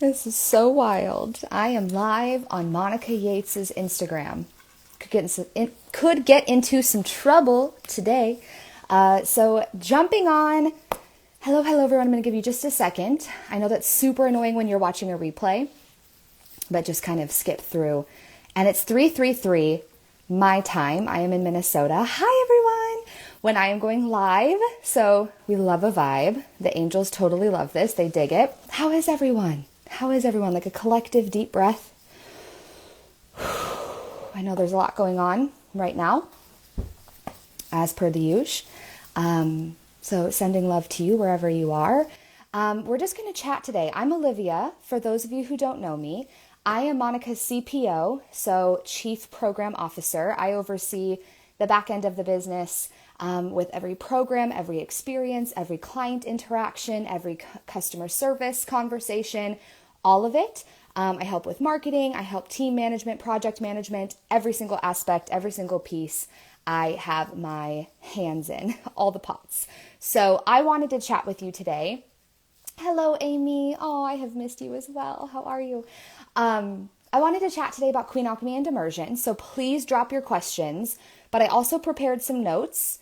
This is so wild. I am live on Monica Yates's Instagram. Could get into some trouble today. So jumping on. Hello everyone. I'm going to give you just a second. I know that's super annoying when you're watching a replay, but just kind of skip through. And it's 3:33 my time. I am in Minnesota. Hi everyone. When I am going live. So we love a vibe. The angels totally love this. They dig it. How is everyone? How is everyone? Like a collective deep breath. I know there's a lot going on right now, as per the usual. So sending love to you wherever you are. We're just going to chat today. I'm Olivia. For those of you who don't know me, I am Monica's CPO, so Chief Program Officer. I oversee the back end of the business with every program, every experience, every client interaction, every customer service conversation, all of it. I help with marketing, I help team management, project management, every single aspect, every single piece. I have my hands in, all the pots. So I wanted to chat with you today. Hello, Amy. Oh, I have missed you as well. How are you? I wanted to chat today about Queen Alchemy and Immersion. So please drop your questions, but I also prepared some notes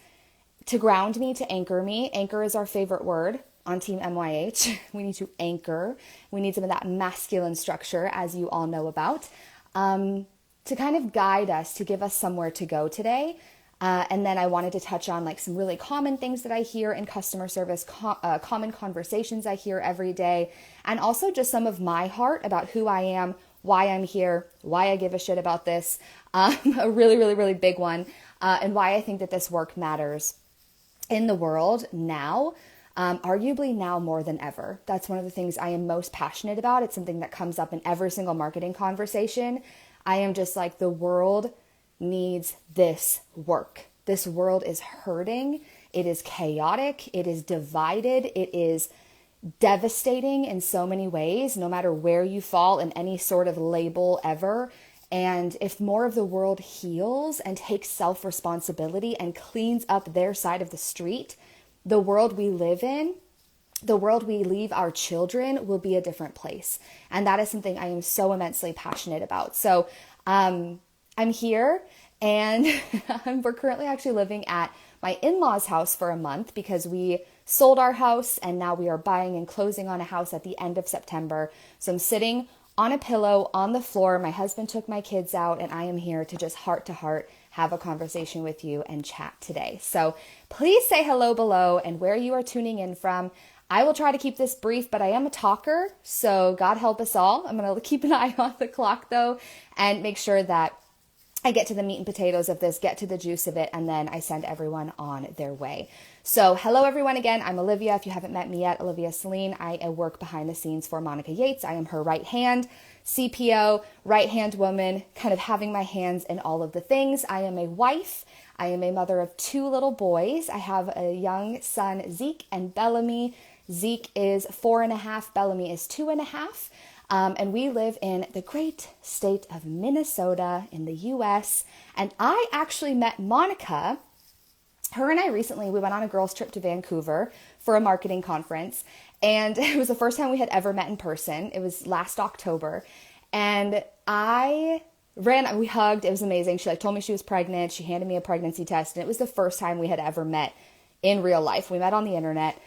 to ground me, to anchor me. Anchor is our favorite word on Team MYH. We need to anchor. We need some of that masculine structure, as you all know about, to kind of guide us, to give us somewhere to go today. And then I wanted to touch on like some really common things that I hear in customer service, common conversations I hear every day, and also just some of my heart about who I am, why I'm here, why I give a shit about this, a really big one, and why I think that this work matters in the world now. Arguably now more than ever. That's one of the things I am most passionate about. It's something that comes up in every single marketing conversation. I am just like, the world needs this work. This world is hurting. It is chaotic. It is divided. It is devastating in so many ways, no matter where you fall in any sort of label ever. And if more of the world heals and takes self-responsibility and cleans up their side of the street, the world we live in, the world we leave our children will be a different place. And that is something I am so immensely passionate about. So I'm here and we're currently actually living at my in-laws' house for a month because we sold our house and now we are buying and closing on a house at the end of September. So I'm sitting on a pillow on the floor. My husband took my kids out and I am here to just heart to heart have a conversation with you and chat today. So please say hello below and where you are tuning in from. I will try to keep this brief, but I am a talker, so God help us all. I'm going to keep an eye on the clock though and make sure that I get to the meat and potatoes of this, get to the juice of it, and then I send everyone on their way. So hello everyone again. I'm Olivia. If you haven't met me yet, Olivia Celine. I work behind the scenes for Monica Yates. I am her right hand, CPO, right hand woman, kind of having my hands in all of the things. I am a wife. I am a mother of 2 little boys. I have a young son, Zeke and Bellamy. Zeke is 4.5. Bellamy is 2.5. And we live in the great state of Minnesota in the US. And I actually met Monica. Her and I recently, we went on a girls' trip to Vancouver for a marketing conference. And it was the first time we had ever met in person. It was last October. And we hugged. It was amazing. She told me she was pregnant. She handed me a pregnancy test. And it was the first time we had ever met in real life. We met on the internet.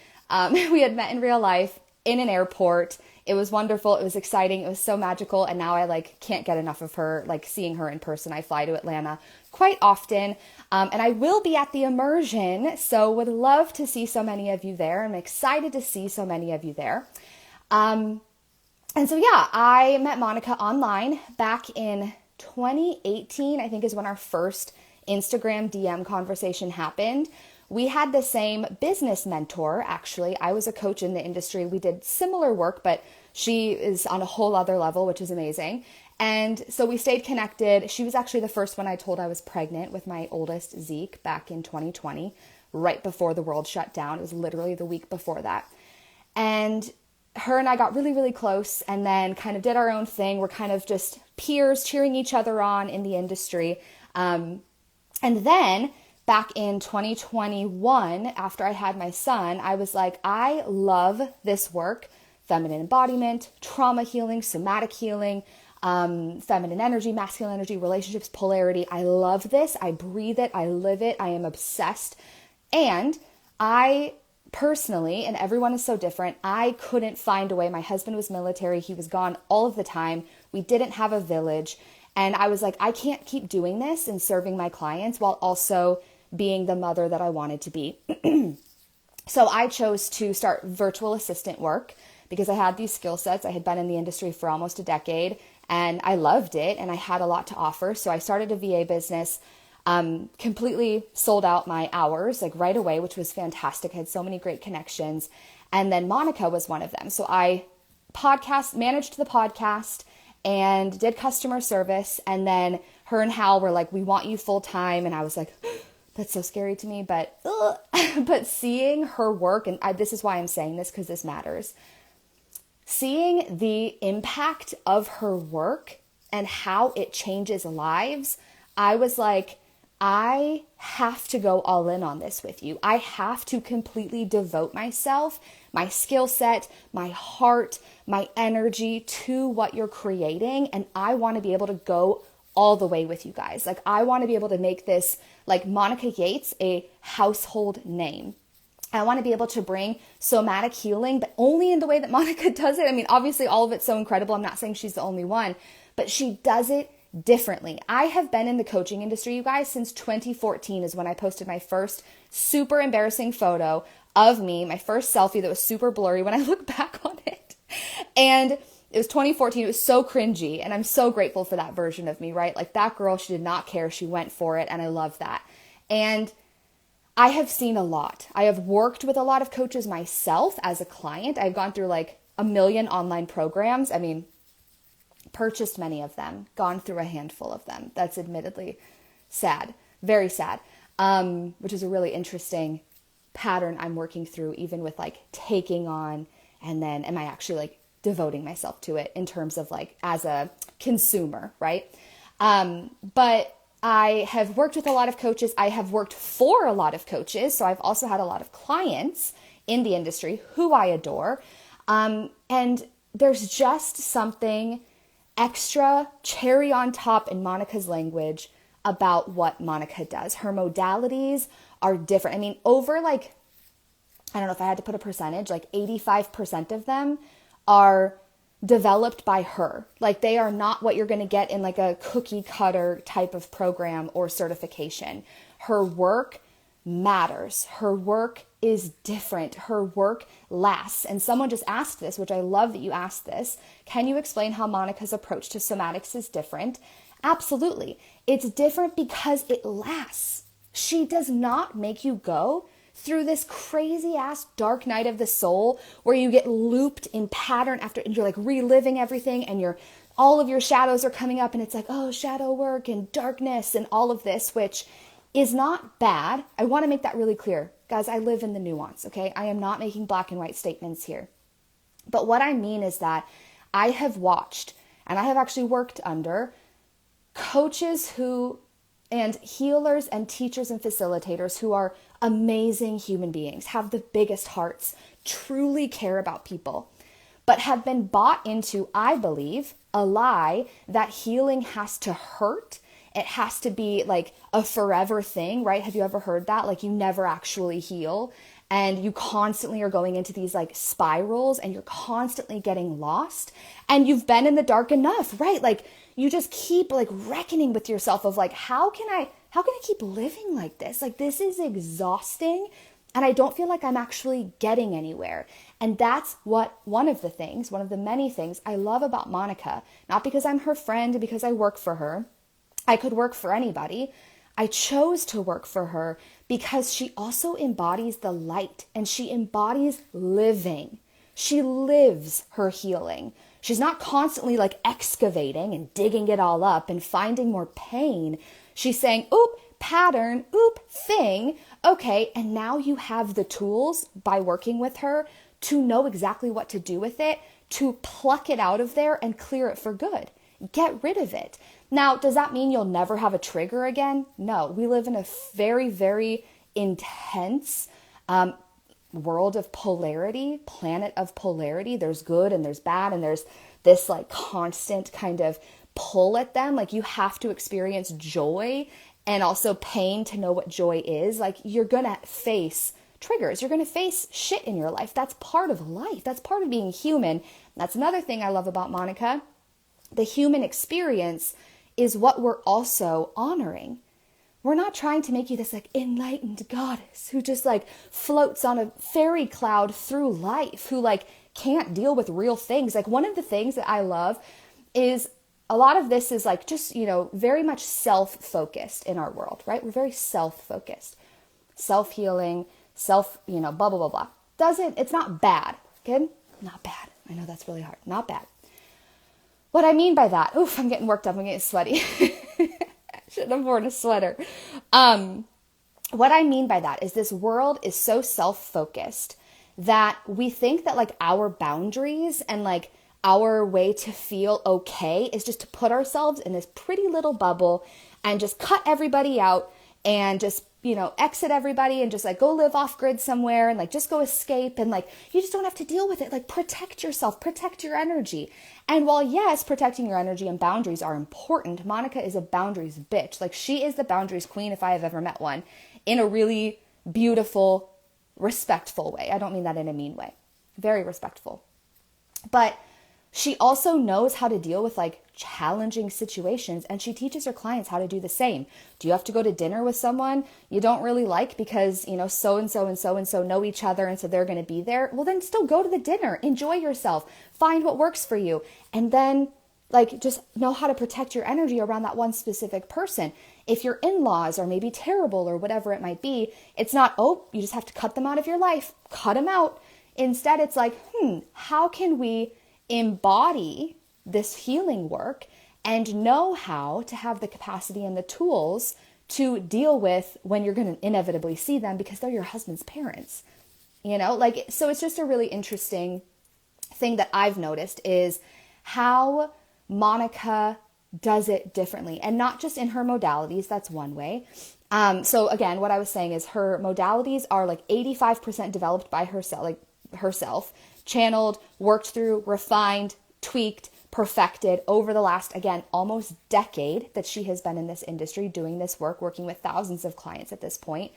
We had met in real life in an airport. It was wonderful. It was exciting. It was so magical. And now I can't get enough of her, seeing her in person. I fly to Atlanta quite often. And I will be at the Immersion. So would love to see so many of you there. I'm excited to see so many of you there. And so, yeah, I met Monica online back in 2018, I think is when our first Instagram DM conversation happened. We had the same business mentor, actually. I was a coach in the industry. We did similar work, but she is on a whole other level, which is amazing. And so we stayed connected. She was actually the first one I told I was pregnant with my oldest, Zeke, back in 2020, right before the world shut down. It was literally the week before that. And her and I got really close and then kind of did our own thing. We're kind of just peers cheering each other on in the industry. And then back in 2021, after I had my son, I was like, I love this work feminine embodiment, trauma healing, somatic healing, feminine energy, masculine energy, relationships, polarity. I love this. I breathe it. I live it. I am obsessed. And I personally, and everyone is so different, I couldn't find a way. My husband was military. He was gone all of the time. We didn't have a village. And I was like, I can't keep doing this and serving my clients while also being the mother that I wanted to be. So I chose to start virtual assistant work because I had these skill sets. I had been in the industry for almost a decade and I loved it and I had a lot to offer. So I started a VA business, completely sold out my hours like right away, which was fantastic. I had so many great connections. And then Monica was one of them. So I managed the podcast and did customer service. And then her and Hal were like, we want you full time. And I was like, that's so scary to me, but seeing her work, and this is why I'm saying this, because this matters. Seeing the impact of her work and how it changes lives, I was like, I have to go all in on this with you. I have to completely devote myself, my skill set, my heart, my energy to what you're creating. And I want to be able to go all the way with you guys. Like, I want to be able to make this, like Monica Yates, a household name. I want to be able to bring somatic healing, but only in the way that Monica does it. I mean, obviously all of it's so incredible. I'm not saying she's the only one, but she does it differently. I have been in the coaching industry, you guys, since 2014 is when I posted my first super embarrassing photo of me, my first selfie that was super blurry when I look back on it. And it was 2014. It was so cringy. And I'm so grateful for that version of me, right? Like that girl, she did not care. She went for it. And I love that. And I have seen a lot. I have worked with a lot of coaches myself as a client. I've gone through like a million online programs. I mean, purchased many of them, gone through a handful of them. That's admittedly sad, very sad, which is a really interesting pattern I'm working through, even with like taking on, and then am I actually like devoting myself to it in terms of like as a consumer, right? But I have worked with a lot of coaches. I have worked for a lot of coaches. So I've also had a lot of clients in the industry who I adore. And there's just something extra cherry on top in Monica's language about what Monica does. Her modalities are different. I mean, over like, I don't know if I had to put a percentage, like 85% of them are developed by her. Like they are not what you're going to get in like a cookie cutter type of program or certification. Her work matters. Her work is different. Her work lasts. And someone just asked this, which I love that you asked this. Can you explain how Monica's approach to somatics is different? Absolutely. It's different because it lasts. She does not make you go through this crazy ass dark night of the soul where you get looped in pattern after, and you're like reliving everything and all of your shadows are coming up and it's like, oh, shadow work and darkness and all of this, which is not bad. I want to make that really clear. Guys, I live in the nuance, okay? I am not making black and white statements here. But what I mean is that I have watched and I have actually worked under coaches and healers and teachers and facilitators who are amazing human beings, have the biggest hearts, truly care about people, but have been bought into, I believe, a lie that healing has to hurt. It has to be like a forever thing, right? Have you ever heard that? Like you never actually heal and you constantly are going into these like spirals and you're constantly getting lost and you've been in the dark enough, right? Like you just keep like reckoning with yourself of like, how can I keep living like this? Like this is exhausting and I don't feel like I'm actually getting anywhere. And that's one of the many things I love about Monica, not because I'm her friend and because I work for her. I could work for anybody. I chose to work for her because she also embodies the light and she embodies living. She lives her healing. She's not constantly like excavating and digging it all up and finding more pain. She's saying, oop, pattern, oop, thing. Okay, and now you have the tools by working with her to know exactly what to do with it, to pluck it out of there and clear it for good. Get rid of it. Now, does that mean you'll never have a trigger again? No, we live in a very, very intense, world of polarity, planet of polarity. There's good and there's bad, and there's this like constant kind of pull at them. Like you have to experience joy and also pain to know what joy is. Like you're going to face triggers. You're going to face shit in your life. That's part of life. That's part of being human. That's another thing I love about Monica. The human experience is what we're also honoring. We're not trying to make you this like enlightened goddess who just like floats on a fairy cloud through life, who like can't deal with real things. Like one of the things that I love is a lot of this is like just, you know, very much self-focused in our world, right? We're very self-focused, self-healing, you know, blah, blah, blah, blah. It's not bad. Good? Not bad. I know that's really hard. Not bad. What I mean by that, oof, I'm getting worked up. I'm getting sweaty. Shouldn't have worn a sweater. What I mean by that is this world is so self-focused that we think that like our boundaries and like our way to feel okay is just to put ourselves in this pretty little bubble and just cut everybody out and just, you know, exit everybody and just like go live off grid somewhere and like just go escape. And like, you just don't have to deal with it. Like protect yourself, protect your energy. And while yes, protecting your energy and boundaries are important, Monica is a boundaries bitch. Like she is the boundaries queen if I have ever met one, in a really beautiful, respectful way. I don't mean that in a mean way. Very respectful. But she also knows how to deal with like challenging situations, and she teaches her clients how to do the same. Do you have to go to dinner with someone you don't really like because, you know, so-and-so and so-and-so know each other and so they're going to be there? Well, then still go to the dinner, enjoy yourself, find what works for you. And then like just know how to protect your energy around that one specific person. If your in-laws are maybe terrible or whatever it might be, it's not, oh, you just have to cut them out of your life, cut them out. Instead, it's like, how can we embody this healing work and know how to have the capacity and the tools to deal with when you're going to inevitably see them because they're your husband's parents, you know, like, so it's just a really interesting thing that I've noticed is how Monica does it differently, and not just in her modalities. That's one way. So again, what I was saying is her modalities are like 85% developed by herself, channeled, worked through, refined, tweaked, perfected over the last, again, almost decade that she has been in this industry doing this work, working with thousands of clients at this point.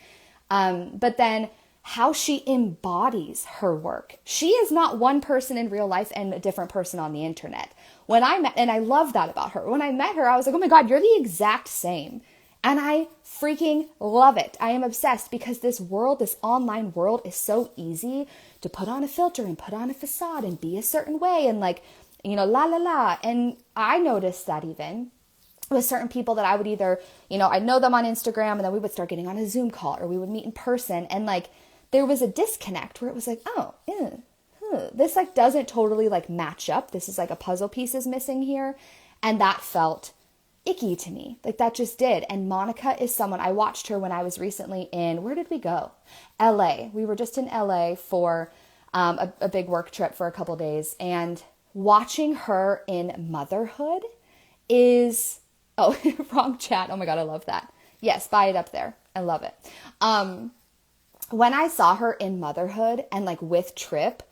But then how she embodies her work. She is not one person in real life and a different person on the internet. And I love that about her. When I met her, I was like, oh my God, you're the exact same. And I freaking love it. I am obsessed because this world, this online world is so easy to put on a filter and put on a facade and be a certain way and like, you know, la la la. And I noticed that even with certain people that I would either, you know, I'd know them on Instagram and then we would start getting on a Zoom call or we would meet in person. And like, there was a disconnect where it was like, oh, this like doesn't totally like match up. This is like a puzzle piece is missing here. And that felt icky to me. Like that just did. And Monica is someone, I watched her when I was recently in, where did we go? LA. We were just in LA for a big work trip for a couple days. And watching her in motherhood is, oh, wrong chat. Oh my God, I love that. Yes, buy it up there. I love it. When I saw her in motherhood and like with Trip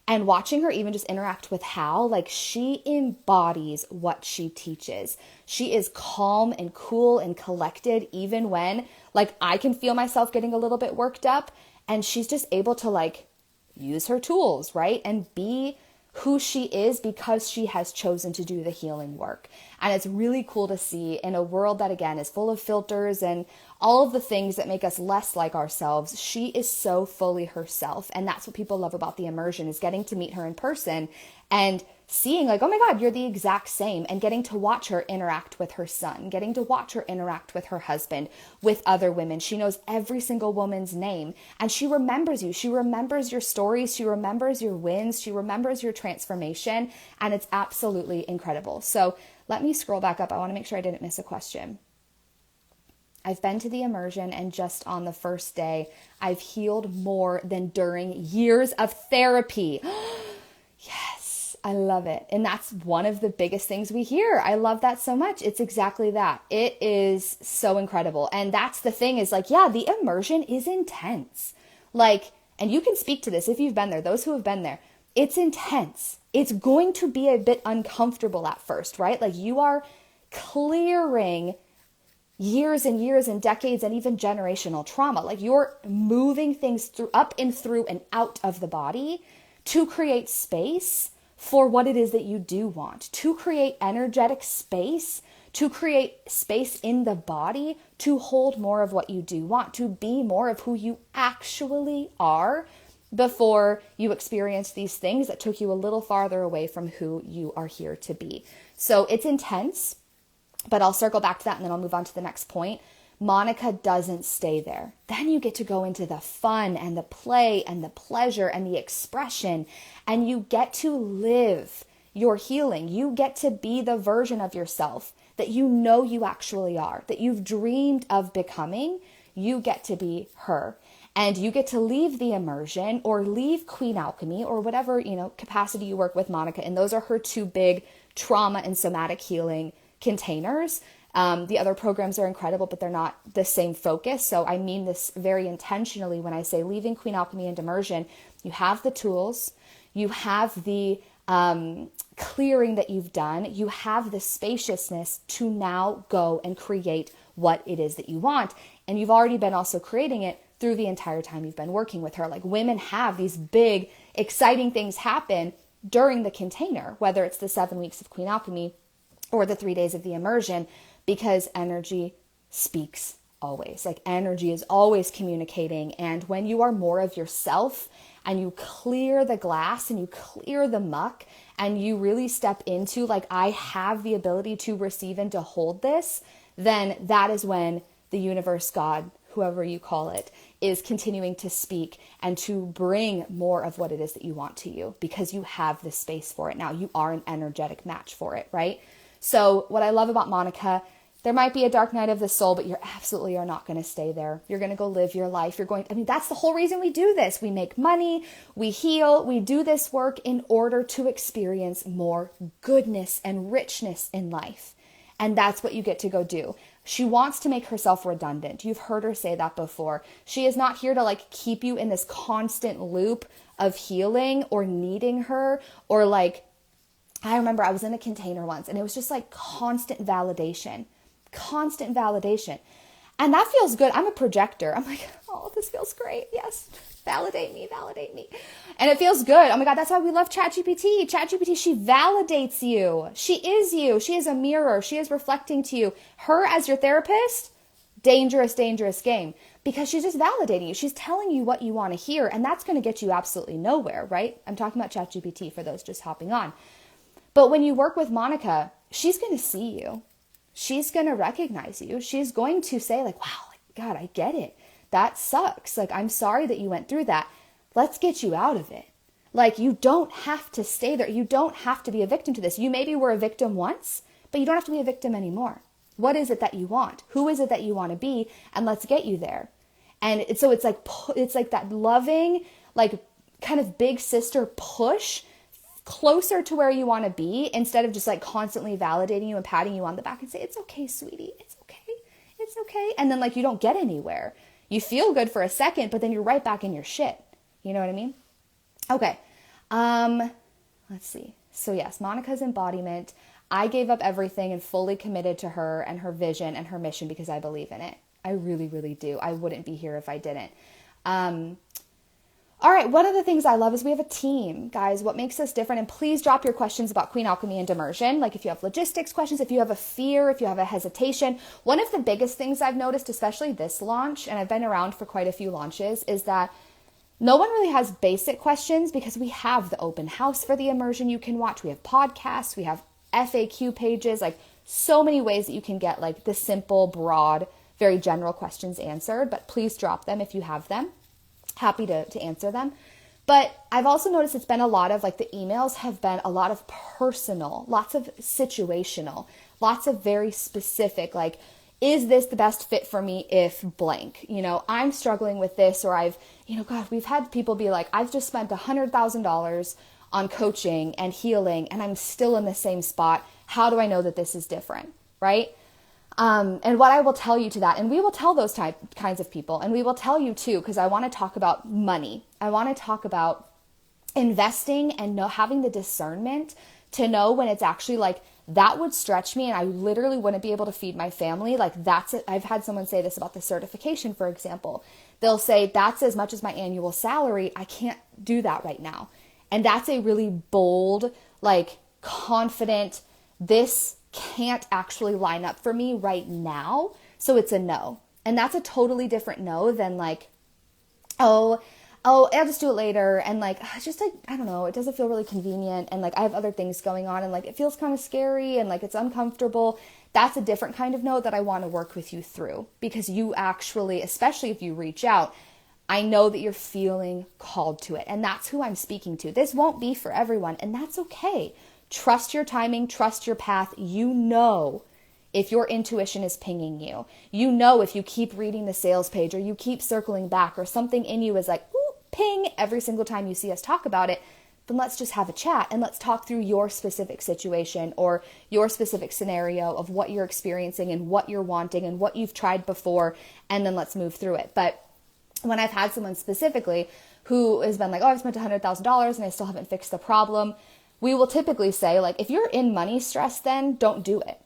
and watching her even just interact with Hal, like she embodies what she teaches. She is calm and cool and collected even when like I can feel myself getting a little bit worked up, and she's just able to like use her tools, right? And be who she is because she has chosen to do the healing work. And it's really cool to see in a world that, again, is full of filters and all of the things that make us less like ourselves. She is so fully herself. And that's what people love about the immersion, is getting to meet her in person and seeing like, oh my God, you're the exact same, and getting to watch her interact with her son, getting to watch her interact with her husband, with other women. She knows every single woman's name, and she remembers you. She remembers your stories. She remembers your wins. She remembers your transformation, and it's absolutely incredible. So let me scroll back up. I want to make sure I didn't miss a question. I've been to the immersion, and just on the first day, I've healed more than during years of therapy. Yes, I love it. And that's one of the biggest things we hear. I love that so much. It's exactly that. It is so incredible. And that's the thing, is like, yeah, the immersion is intense. Like, And you can speak to this if you've been there, those who have been there. It's intense. It's going to be a bit uncomfortable at first, right? Like you are clearing years and years and decades and even generational trauma. Like you're moving things through, up and through and out of the body to create space for what it is that you do want, to create energetic space, to create space in the body to hold more of what you do want, to be more of who you actually are before you experience these things that took you a little farther away from who you are here to be. So it's intense, but I'll circle back to that and then I'll move on to the next point. Monica doesn't stay there. Then you get to go into the fun and the play and the pleasure and the expression, and you get to live your healing. You get to be the version of yourself that you know you actually are, that you've dreamed of becoming. You get to be her. And you get to leave the immersion or leave Queen Alchemy or whatever, capacity you work with Monica. And those are her two big trauma and somatic healing containers. The other programs are incredible, but they're not the same focus. So I mean this very intentionally when I say leaving Queen Alchemy and immersion. You have the tools, you have the clearing that you've done, you have the spaciousness to now go and create what it is that you want. And you've already been also creating it through the entire time you've been working with her. Like women have these big, exciting things happen during the container, whether it's the 7 weeks of Queen Alchemy or the 3 days of the immersion, because energy speaks always. Like energy is always communicating. And when you are more of yourself and you clear the glass and you clear the muck and you really step into like, I have the ability to receive and to hold this, then that is when the universe, God, whoever you call it, is continuing to speak and to bring more of what it is that you want to you, because you have the space for it now. You are an energetic match for it, right? So what I love about Monica, there might be a dark night of the soul, but you're absolutely are not going to stay there. You're going to go live your life. That's the whole reason we do this. We make money, we heal, we do this work in order to experience more goodness and richness in life. And that's what you get to go do. She wants to make herself redundant. You've heard her say that before. She is not here to like keep you in this constant loop of healing or needing her or like, I remember I was in a container once and it was just like constant validation. And that feels good. I'm a projector. I'm like, oh, this feels great. Yes. Validate me. And it feels good. Oh my God. That's why we love ChatGPT. ChatGPT, she validates you. She is you. She is a mirror. She is reflecting to you. Her as your therapist, dangerous game, because she's just validating you. She's telling you what you want to hear. And that's going to get you absolutely nowhere, right? I'm talking about ChatGPT for those just hopping on. But when you work with Monica, she's going to see you. She's going to recognize you. She's going to say like, wow, God, I get it. That sucks. Like, I'm sorry that you went through that. Let's get you out of it. Like, you don't have to stay there. You don't have to be a victim to this. You maybe were a victim once, but you don't have to be a victim anymore. What is it that you want? Who is it that you want to be? And let's get you there. And it's like that loving, like kind of big sister push closer to where you want to be, instead of just like constantly validating you and patting you on the back and say, it's okay, sweetie. It's okay. And then like, you don't get anywhere. You feel good for a second, but then you're right back in your shit. You know what I mean? Okay. Let's see. So yes, Monica's embodiment. I gave up everything and fully committed to her and her vision and her mission because I believe in it. I really, really do. I wouldn't be here if I didn't. All right, one of the things I love is we have a team. Guys, what makes us different? And please drop your questions about Queen Alchemy and immersion. Like if you have logistics questions, if you have a fear, if you have a hesitation. One of the biggest things I've noticed, especially this launch, and I've been around for quite a few launches, is that no one really has basic questions because we have the open house for the immersion you can watch. We have podcasts, we have FAQ pages, like so many ways that you can get like the simple, broad, very general questions answered. But please drop them if you have them. Happy to answer them. But I've also noticed it's been a lot of like the emails have been a lot of personal, lots of situational, lots of very specific, like, is this the best fit for me if blank? I'm struggling with this, or God, we've had people be like, I've just spent $100,000 on coaching and healing and I'm still in the same spot. How do I know that this is different? Right? And what I will tell you to that, and we will tell those kinds of people, and we will tell you too, because I want to talk about money. I want to talk about investing and having the discernment to know when it's actually like, that would stretch me and I literally wouldn't be able to feed my family. Like that's it. I've had someone say this about the certification, for example. They'll say, that's as much as my annual salary. I can't do that right now. And that's a really bold, like confident, this can't actually line up for me right now. So it's a no. And that's a totally different no than like, oh, I'll just do it later. And like, it's just like, I don't know, it doesn't feel really convenient. And like, I have other things going on and like, it feels kind of scary and like, it's uncomfortable. That's a different kind of no that I want to work with you through, because you actually, especially if you reach out, I know that you're feeling called to it. And that's who I'm speaking to. This won't be for everyone, and that's okay. Trust your timing, trust your path. You know, if your intuition is pinging you, you know, if you keep reading the sales page or you keep circling back or something in you is like, ooh, ping every single time you see us talk about it, then let's just have a chat and let's talk through your specific situation or your specific scenario of what you're experiencing and what you're wanting and what you've tried before, and then let's move through it. But when I've had someone specifically who has been like, oh, I've spent $100,000 and I still haven't fixed the problem, we will typically say, like, if you're in money stress, then don't do it.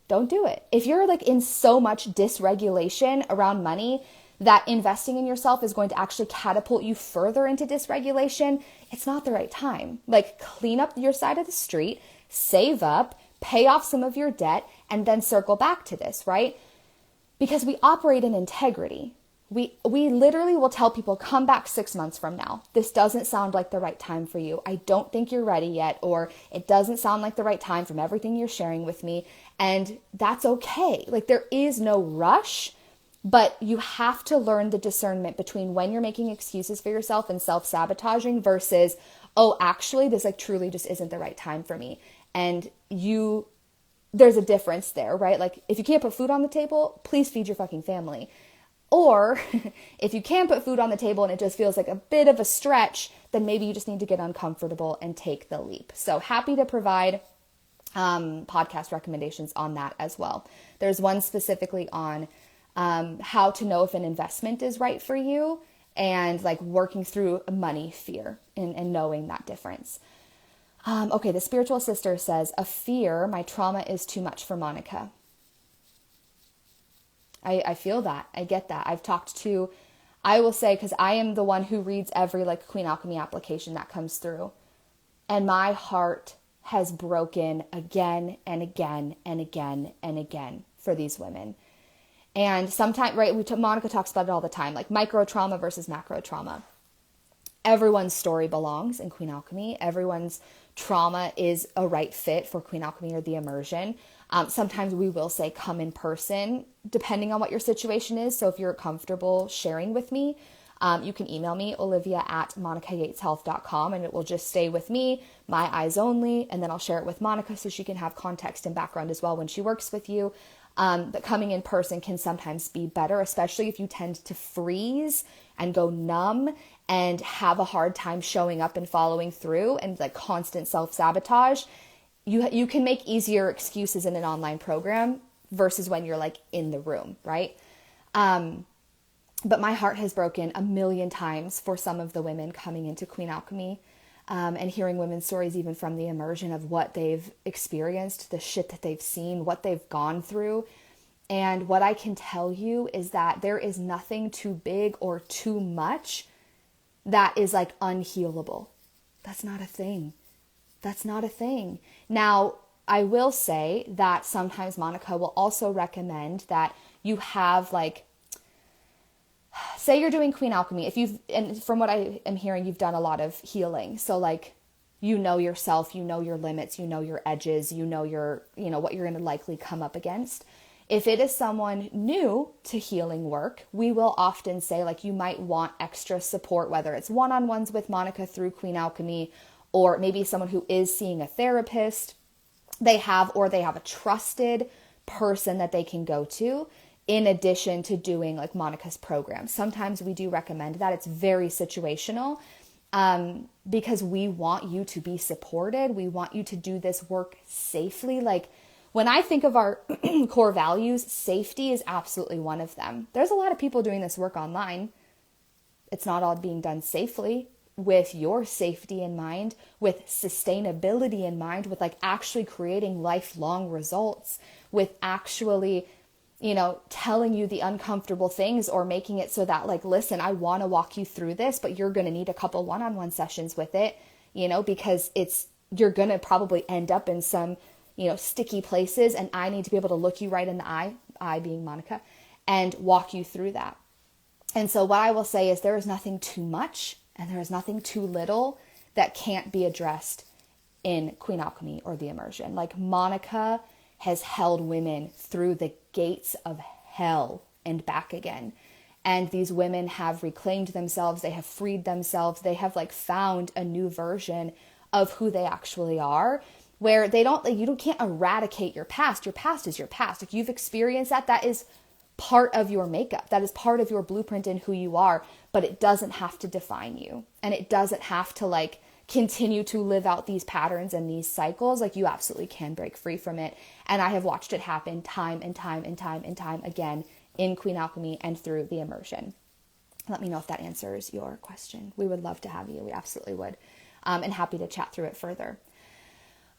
Don't do it. If you're like in so much dysregulation around money that investing in yourself is going to actually catapult you further into dysregulation, it's not the right time. Like, clean up your side of the street, save up, pay off some of your debt, and then circle back to this, right? Because we operate in integrity. We literally will tell people, come back 6 months from now. This doesn't sound like the right time for you. I don't think you're ready yet, or it doesn't sound like the right time from everything you're sharing with me. And that's okay. Like, there is no rush, but you have to learn the discernment between when you're making excuses for yourself and self-sabotaging versus, oh, actually, this like truly just isn't the right time for me. And there's a difference there, right? Like, if you can't put food on the table, please feed your fucking family. Or if you can put food on the table and it just feels like a bit of a stretch, then maybe you just need to get uncomfortable and take the leap. So happy to provide podcast recommendations on that as well. There's one specifically on how to know if an investment is right for you and like working through money fear and knowing that difference. Okay, the spiritual sister says, a fear, my trauma is too much for Monica. I feel that. I get that. I will say, because I am the one who reads every like Queen Alchemy application that comes through. And my heart has broken again and again and again and again for these women. And sometimes, right, Monica talks about it all the time, like micro trauma versus macro trauma. Everyone's story belongs in Queen Alchemy. Everyone's trauma is a right fit for Queen Alchemy or the Immersion. Sometimes we will say come in person, depending on what your situation is. So if you're comfortable sharing with me, you can email me, olivia@monicayateshealth.com, and it will just stay with me, my eyes only, and then I'll share it with Monica so she can have context and background as well when she works with you. But coming in person can sometimes be better, especially if you tend to freeze and go numb and have a hard time showing up and following through and like constant self-sabotage. You can make easier excuses in an online program versus when you're like in the room, right? But my heart has broken a million times for some of the women coming into Queen Alchemy, and hearing women's stories even from the immersion of what they've experienced, the shit that they've seen, what they've gone through. And what I can tell you is that there is nothing too big or too much that is like unhealable. That's not a thing. That's not a thing. Now, I will say that sometimes Monica will also recommend that you have like, say you're doing Queen Alchemy. And from what I am hearing, you've done a lot of healing. So like, you know yourself, you know your limits, you know your edges, you know what you're going to likely come up against. If it is someone new to healing work, we will often say like you might want extra support, whether it's one-on-ones with Monica through Queen Alchemy, or maybe someone who is seeing a therapist. They have a trusted person that they can go to in addition to doing like Monica's program. Sometimes we do recommend that. It's very situational, because we want you to be supported. We want you to do this work safely. Like, when I think of our core values, safety is absolutely one of them. There's a lot of people doing this work online. It's not all being done safely, with your safety in mind, with sustainability in mind, with like actually creating lifelong results, with actually, telling you the uncomfortable things, or making it so that like, listen, I want to walk you through this, but you're going to need a couple one-on-one sessions with it, because you're going to probably end up in some, sticky places, and I need to be able to look you right in the eye, I being Monica, and walk you through that. And so what I will say is there is nothing too much and there is nothing too little that can't be addressed in Queen Alchemy or the Immersion. Like, Monica has held women through the gates of hell and back again. And these women have reclaimed themselves. They have freed themselves. They have like found a new version of who they actually are, where you can't eradicate your past. Your past is your past. If you've experienced that, that is part of your makeup. That is part of your blueprint in who you are, but it doesn't have to define you. And it doesn't have to like continue to live out these patterns and these cycles. Like, you absolutely can break free from it. And I have watched it happen time and time and time and time again in Queen Alchemy and through the Immersion. Let me know if that answers your question. We would love to have you. We absolutely would. And happy to chat through it further.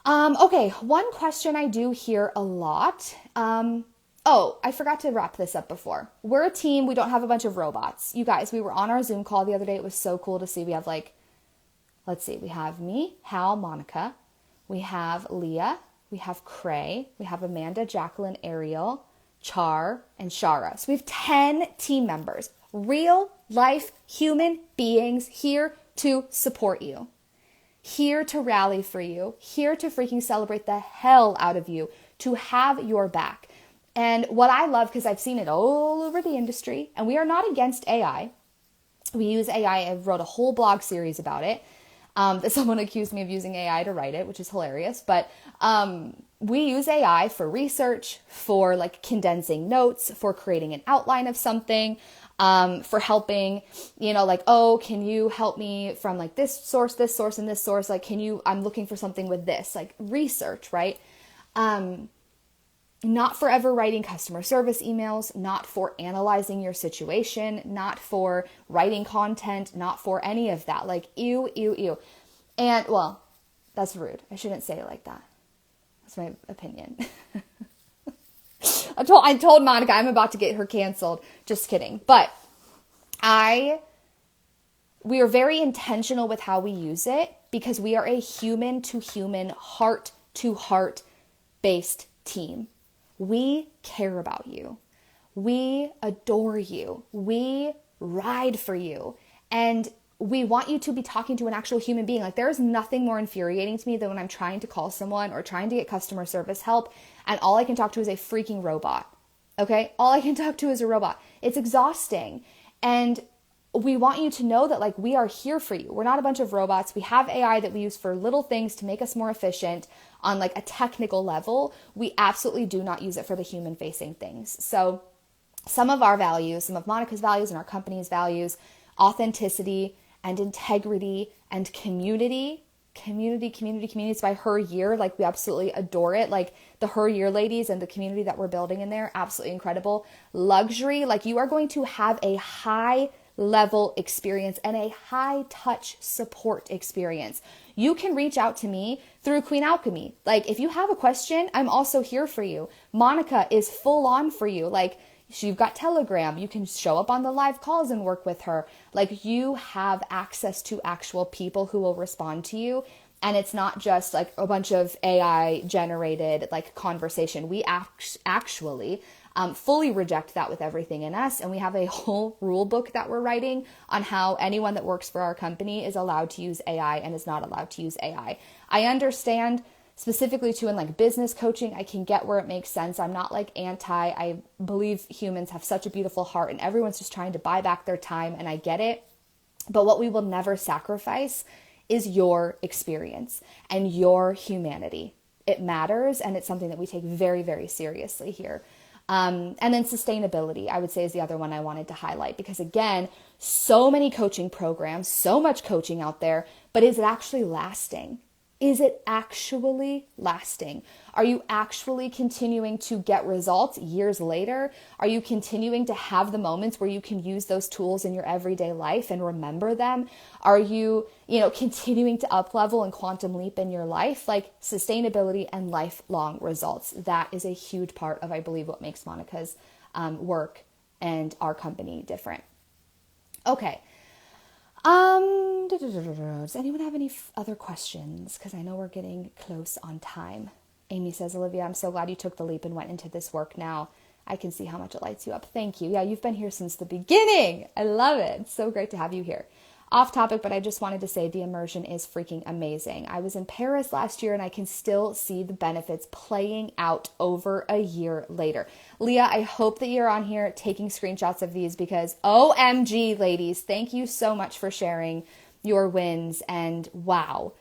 Okay, one question I do hear a lot. I forgot to wrap this up before. We're a team. We don't have a bunch of robots. You guys, we were on our Zoom call the other day. It was so cool to see. We have we have me, Hal, Monica. We have Leah. We have Cray. We have Amanda, Jacqueline, Ariel, Char, and Shara. So we have 10 team members, real life human beings here to support you, here to rally for you, here to freaking celebrate the hell out of you, to have your back. And what I love, because I've seen it all over the industry, and we are not against AI. We use AI. I wrote a whole blog series about it. That someone accused me of using AI to write it, which is hilarious. But we use AI for research, for like condensing notes, for creating an outline of something, for helping, can you help me from like this source, and this source? Like, I'm looking for something with this, like research, right? Not for ever writing customer service emails, not for analyzing your situation, not for writing content, not for any of that. Like, ew. And, well, that's rude. I shouldn't say it like that. That's my opinion. I told Monica I'm about to get her canceled. Just kidding. But we are very intentional with how we use it, because we are a human to human, heart to heart based team. We care about you. We adore you. We ride for you. And we want you to be talking to an actual human being. Like, there is nothing more infuriating to me than when I'm trying to call someone or trying to get customer service help, and all I can talk to is a freaking robot. Okay? All I can talk to is a robot. It's exhausting. And we want you to know that, like, we are here for you. We're not a bunch of robots. We have AI that we use for little things to make us more efficient on like a technical level. We absolutely do not use it for the human facing things. So some of our values, some of Monica's values and our company's values, authenticity and integrity and community. It's by Her Year. Like, we absolutely adore it. Like, the Her Year ladies and the community that we're building in there, absolutely incredible. Luxury, like, you are going to have a high level experience and a high touch support experience. You can reach out to me through Queen Alchemy. Like, if you have a question, I'm also here for you. Monica is full on for you. Like, you've got Telegram. You can show up on the live calls and work with her. Like, you have access to actual people who will respond to you. And it's not just like a bunch of AI generated like conversation. We actually fully reject that with everything in us. And we have a whole rule book that we're writing on how anyone that works for our company is allowed to use AI and is not allowed to use AI. I understand specifically too in like business coaching, I can get where it makes sense. I'm not like anti. I believe humans have such a beautiful heart and everyone's just trying to buy back their time, and I get it. But what we will never sacrifice is your experience and your humanity. It matters, and it's something that we take very, very seriously here. And then sustainability, I would say, is the other one I wanted to highlight, because again, so many coaching programs, so much coaching out there, but is it actually lasting? Is it actually lasting? Are you actually continuing to get results years later? Are you continuing to have the moments where you can use those tools in your everyday life and remember them? Are you, continuing to up level and quantum leap in your life? Like sustainability and lifelong results. That is a huge part of, I believe, what makes Monica's work and our company different. Okay. Does anyone have any other questions? Because I know we're getting close on time. Amy says, Olivia, I'm so glad you took the leap and went into this work now. I can see how much it lights you up. Thank you. Yeah, you've been here since the beginning. I love it. It's so great to have you here. Off topic, but I just wanted to say the immersion is freaking amazing. I was in Paris last year and I can still see the benefits playing out over a year later. Leah, I hope that you're on here taking screenshots of these because OMG, ladies, thank you so much for sharing your wins and wow.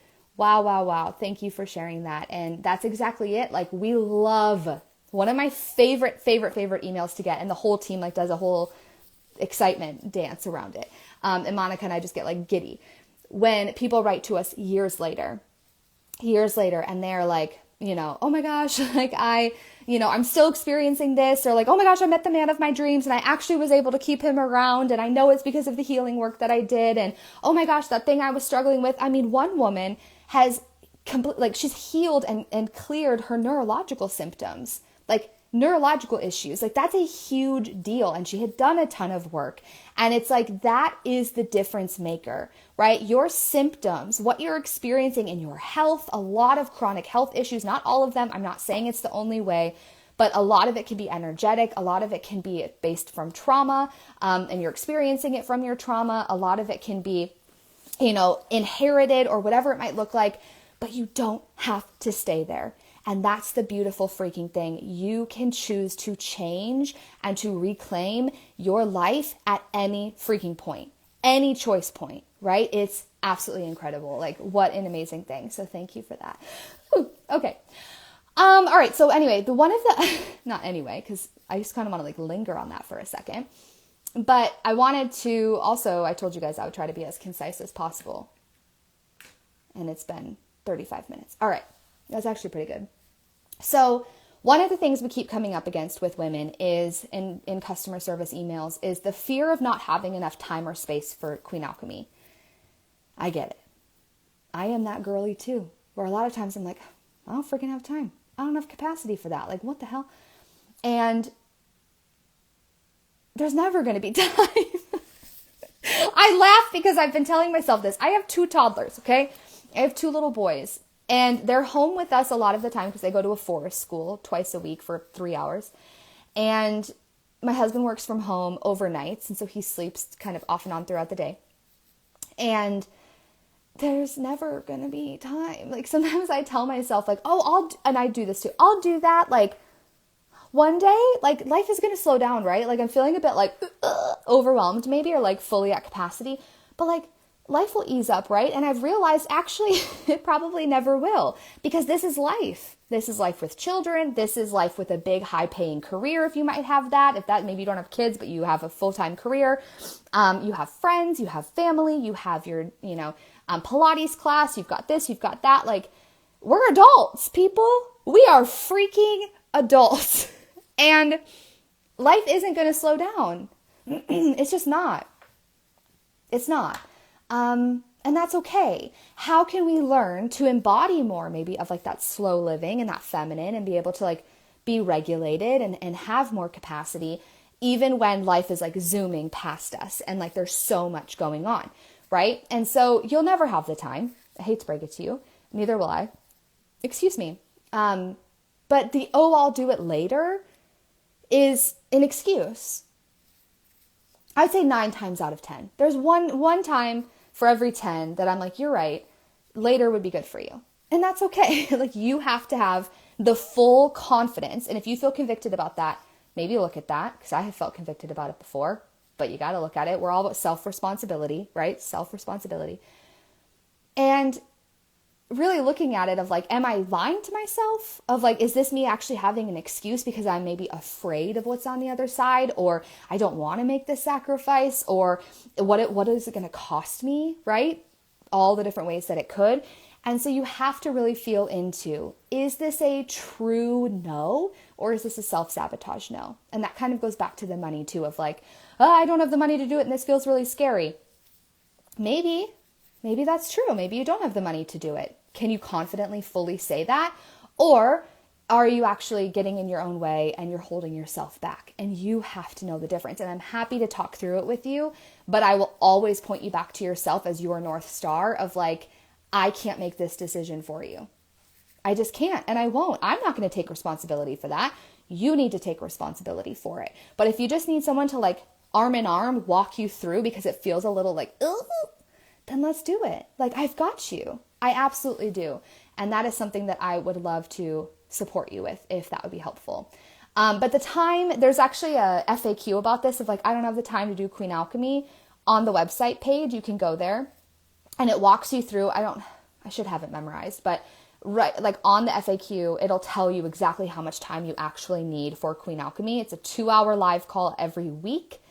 Thank you for sharing that. And that's exactly it. Like we love one of my favorite emails to get, and the whole team like does a whole excitement dance around it. And Monica and I just get like giddy when people write to us years later, and they're like, oh my gosh, like I'm still experiencing this, or like, oh my gosh, I met the man of my dreams and I actually was able to keep him around. And I know it's because of the healing work that I did. And oh my gosh, that thing I was struggling with. I mean, one woman has she's healed and cleared her neurological symptoms, like neurological issues. Like that's a huge deal. And she had done a ton of work. And it's like, that is the difference maker, right? Your symptoms, what you're experiencing in your health, a lot of chronic health issues, not all of them. I'm not saying it's the only way, but a lot of it can be energetic. A lot of it can be based from trauma, and you're experiencing it from your trauma. A lot of it can be, inherited or whatever it might look like, but you don't have to stay there. And that's the beautiful freaking thing. You can choose to change and to reclaim your life at any freaking point, any choice point, right? It's absolutely incredible. Like what an amazing thing. So thank you for that. Ooh, okay. All right. So anyway, not anyway, because I just kind of want to like linger on that for a second, but I wanted to also, I told you guys I would try to be as concise as possible. And it's been 35 minutes. All right. That's actually pretty good. So one of the things we keep coming up against with women is in customer service emails is the fear of not having enough time or space for Queen Alchemy. I get it. I am that girly too, where a lot of times I'm like, I don't freaking have time. I don't have capacity for that. Like, what the hell? And there's never going to be time. I laugh because I've been telling myself this. I have 2 toddlers, okay? I have 2 little boys. And they're home with us a lot of the time because they go to a forest school twice a week for 3 hours. And my husband works from home overnights, and so he sleeps kind of off and on throughout the day. And there's never going to be time. Like sometimes I tell myself like, and I do this too. I'll do that. Like one day, like life is going to slow down, right? Like I'm feeling a bit like overwhelmed maybe, or like fully at capacity, but like life will ease up, right? And I've realized actually it probably never will, because this is life. This is life with children. This is life with a big high paying career. If you might have that, maybe you don't have kids, but you have a full-time career. You have friends, you have family, you have your, Pilates class. You've got this, you've got that. Like we're adults, people. We are freaking adults and life isn't going to slow down. It's just not. It's not. And that's okay. How can we learn to embody more maybe of like that slow living and that feminine, and be able to like be regulated and have more capacity even when life is like zooming past us and like there's so much going on, right? And so you'll never have the time. I hate to break it to you. Neither will I. Excuse me. But the, I'll do it later is an excuse. I'd say 9 times out of 10. There's one time for every 10 that I'm like, you're right, later would be good for you. And that's okay. Like you have to have the full confidence. And if you feel convicted about that, maybe look at that, because I have felt convicted about it before, but you got to look at it. We're all about self-responsibility, right? Self-responsibility. And really looking at it of like, am I lying to myself? Of like, is this me actually having an excuse because I'm maybe afraid of what's on the other side, or I don't want to make this sacrifice, or what is it going to cost me, right? All the different ways that it could. And so you have to really feel into, is this a true no, or is this a self-sabotage no? And that kind of goes back to the money too, of like, oh, I don't have the money to do it and this feels really scary. Maybe that's true. Maybe you don't have the money to do it. Can you confidently fully say that? Or are you actually getting in your own way and you're holding yourself back? And you have to know the difference. And I'm happy to talk through it with you, but I will always point you back to yourself as your North Star of like, I can't make this decision for you. I just can't, and I won't. I'm not going to take responsibility for that. You need to take responsibility for it. But if you just need someone to like arm in arm walk you through because it feels a little like, ugh, then let's do it. Like, I've got you. I absolutely do. And that is something that I would love to support you with if that would be helpful. But the time, there's actually a FAQ about this of like, I don't have the time to do Queen Alchemy on the website page. You can go there and it walks you through. I should have it memorized, but right, like on the FAQ, it'll tell you exactly how much time you actually need for Queen Alchemy. It's a 2-hour live call every week.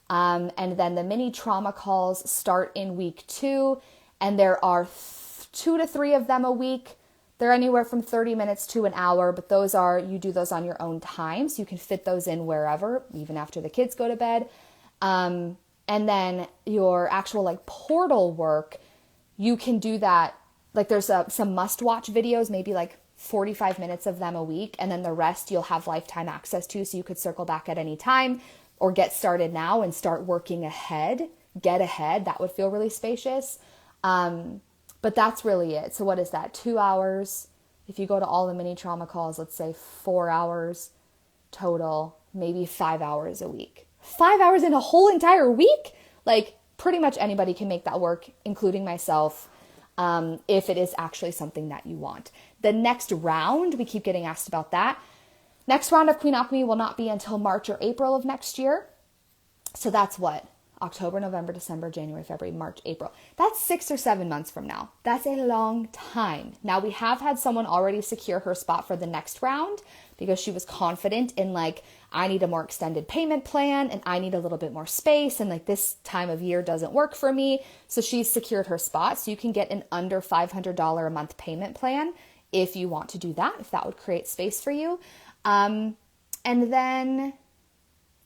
And then the mini trauma calls start in week 2, and there are 2 to 3 of them a week. They're anywhere from 30 minutes to an hour, but you do those on your own time. So you can fit those in wherever, even after the kids go to bed. And then your actual like portal work, you can do that. Like there's some must-watch videos, maybe like 45 minutes of them a week. And then the rest you'll have lifetime access to. So you could circle back at any time or get started now and start working ahead, get ahead. That would feel really spacious. But that's really it. So what is that? 2 hours. If you go to all the mini trauma calls, let's say 4 hours total, maybe 5 hours a week. 5 hours in a whole entire week? Like pretty much anybody can make that work, including myself, if it is actually something that you want. The next round, we keep getting asked about that. Next round of Queen Alchemy will not be until March or April of next year. So that's what? October, November, December, January, February, March, April. That's 6 or 7 months from now. That's a long time. Now we have had someone already secure her spot for the next round because she was confident in like, I need a more extended payment plan and I need a little bit more space. And like this time of year doesn't work for me. So she's secured her spot. So you can get an under $500 a month payment plan if you want to do that, if that would create space for you. And then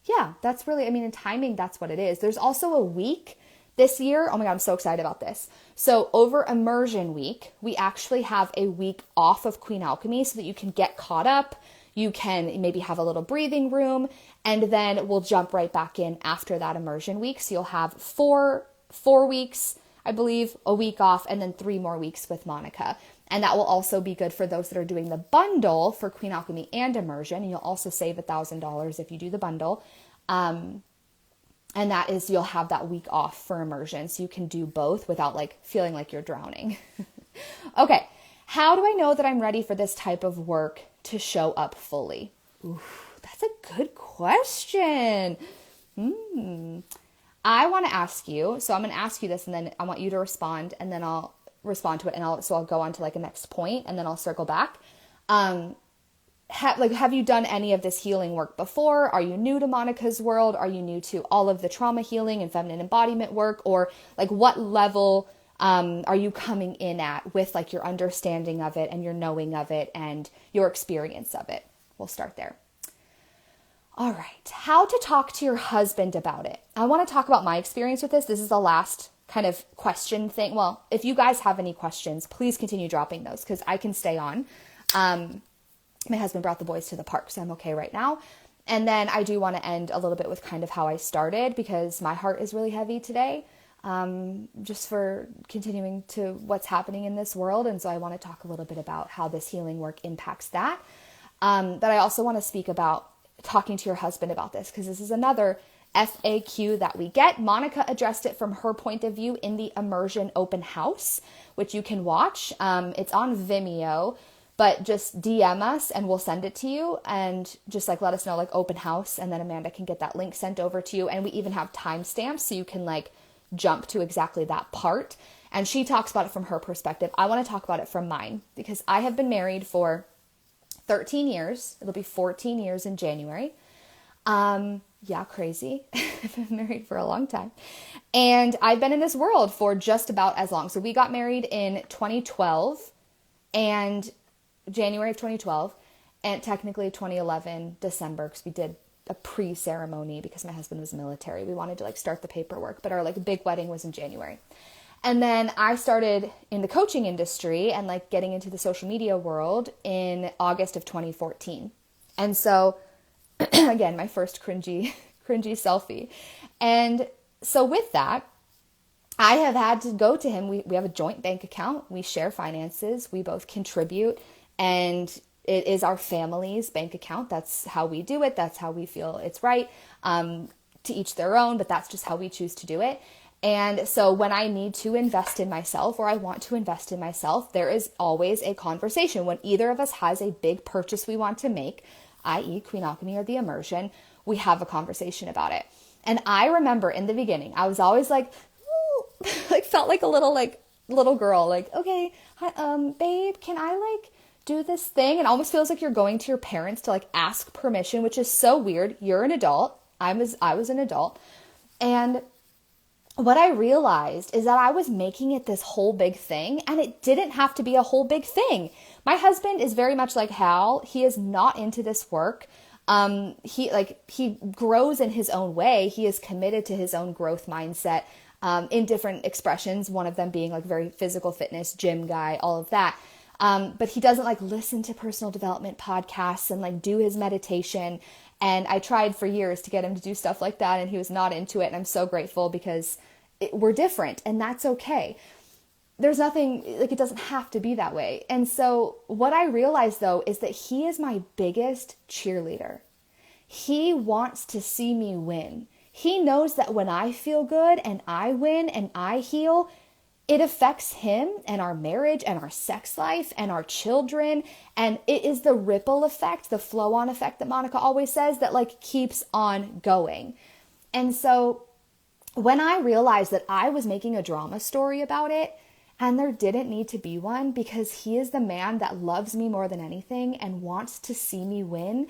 yeah, that's really, in timing, that's what it is. There's also a week this year. Oh my God, I'm so excited about this. So over Immersion Week, we actually have a week off of Queen Alchemy so that you can get caught up. You can maybe have a little breathing room, and then we'll jump right back in after that Immersion Week. So you'll have four weeks, I believe, a week off, and then 3 more weeks with Monica. And that will also be good for those that are doing the bundle for Queen Alchemy and Immersion. And you'll also save $1,000 if you do the bundle. And that is, you'll have that week off for Immersion. So you can do both without like feeling like you're drowning. Okay. How do I know that I'm ready for this type of work to show up fully? Ooh, that's a good question. I want to ask you, so I'm going to ask you this and then I want you to respond and then I'll respond to it, and I'll go on to like a next point and then I'll circle back. Have you done any of this healing work before? Are you new to Monica's world? Are you new to all of the trauma healing and feminine embodiment work? Or like what level are you coming in at with like your understanding of it and your knowing of it and your experience of it? We'll start there. All right. How to talk to your husband about it. I want to talk about my experience with this. This is the last kind of question thing. Well, if you guys have any questions, please continue dropping those because I can stay on. My husband brought the boys to the park, so I'm okay right now. And then I do want to end a little bit with kind of how I started because my heart is really heavy today, just for continuing to what's happening in this world. And so I want to talk a little bit about how this healing work impacts that. But I also want to speak about talking to your husband about this because this is another FAQ that we get. Monica addressed it from her point of view in the Immersion open house, which you can watch. It's on Vimeo, but just DM us and we'll send it to you and just like let us know like open house, and then Amanda can get that link sent over to you. And we even have timestamps so you can like jump to exactly that part. And she talks about it from her perspective. I want to talk about it from mine because I have been married for 13 years. It'll be 14 years in January. Yeah, crazy. I've been married for a long time. And I've been in this world for just about as long. So we got married in 2012 and January of 2012 and technically 2011 December, because we did a pre-ceremony because my husband was military. We wanted to like start the paperwork, but our like big wedding was in January. And then I started in the coaching industry and like getting into the social media world in August of 2014. And so again, my first cringy selfie. And so with that, I have had to go to him. We have a joint bank account. We share finances. We both contribute, and it is our family's bank account. That's how we do it. That's how we feel it's right. To each their own, but that's just how we choose to do it. And so when I need to invest in myself, or I want to invest in myself, there is always a conversation. When either of us has a big purchase we want to make, i.e. Queen Alchemy or The Immersion, we have a conversation about it. And I remember in the beginning, I was always like, like felt like a little girl, like, okay, babe, can I like do this thing? And it almost feels like you're going to your parents to like ask permission, which is so weird. You're an adult. I was an adult. And what I realized is that I was making it this whole big thing, and it didn't have to be a whole big thing. My husband is very much like Hal. He is not into this work. He grows in his own way. He is committed to his own growth mindset, in different expressions. One of them being like very physical fitness, gym guy, all of that. But he doesn't like listen to personal development podcasts and like do his meditation. And I tried for years to get him to do stuff like that, and he was not into it. And I'm so grateful because we're different, and that's okay. There's nothing, like, it doesn't have to be that way. And so what I realized though is that he is my biggest cheerleader. He wants to see me win. He knows that when I feel good and I win and I heal, it affects him and our marriage and our sex life and our children. And it is the ripple effect, the flow on effect that Monica always says, that like keeps on going. And so when I realized that I was making a drama story about it, and there didn't need to be one, because he is the man that loves me more than anything and wants to see me win,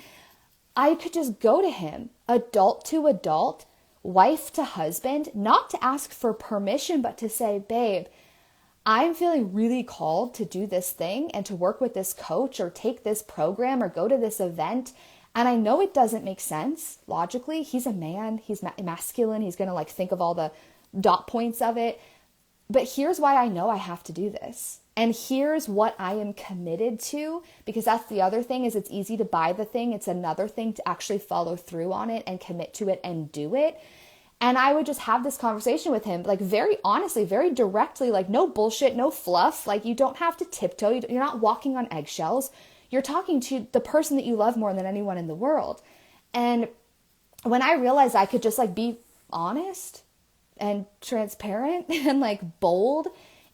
I could just go to him, adult to adult, wife to husband, not to ask for permission, but to say, babe, I'm feeling really called to do this thing and to work with this coach or take this program or go to this event. And I know it doesn't make sense logically. He's a man, he's masculine. He's going to like think of all the dot points of it. But here's why I know I have to do this. And here's what I am committed to, because that's the other thing, is it's easy to buy the thing. It's another thing to actually follow through on it and commit to it and do it. And I would just have this conversation with him, like very honestly, very directly, like no bullshit, no fluff. Like you don't have to tiptoe. You're not walking on eggshells. You're talking to the person that you love more than anyone in the world. And when I realized I could just like be honest and transparent and like bold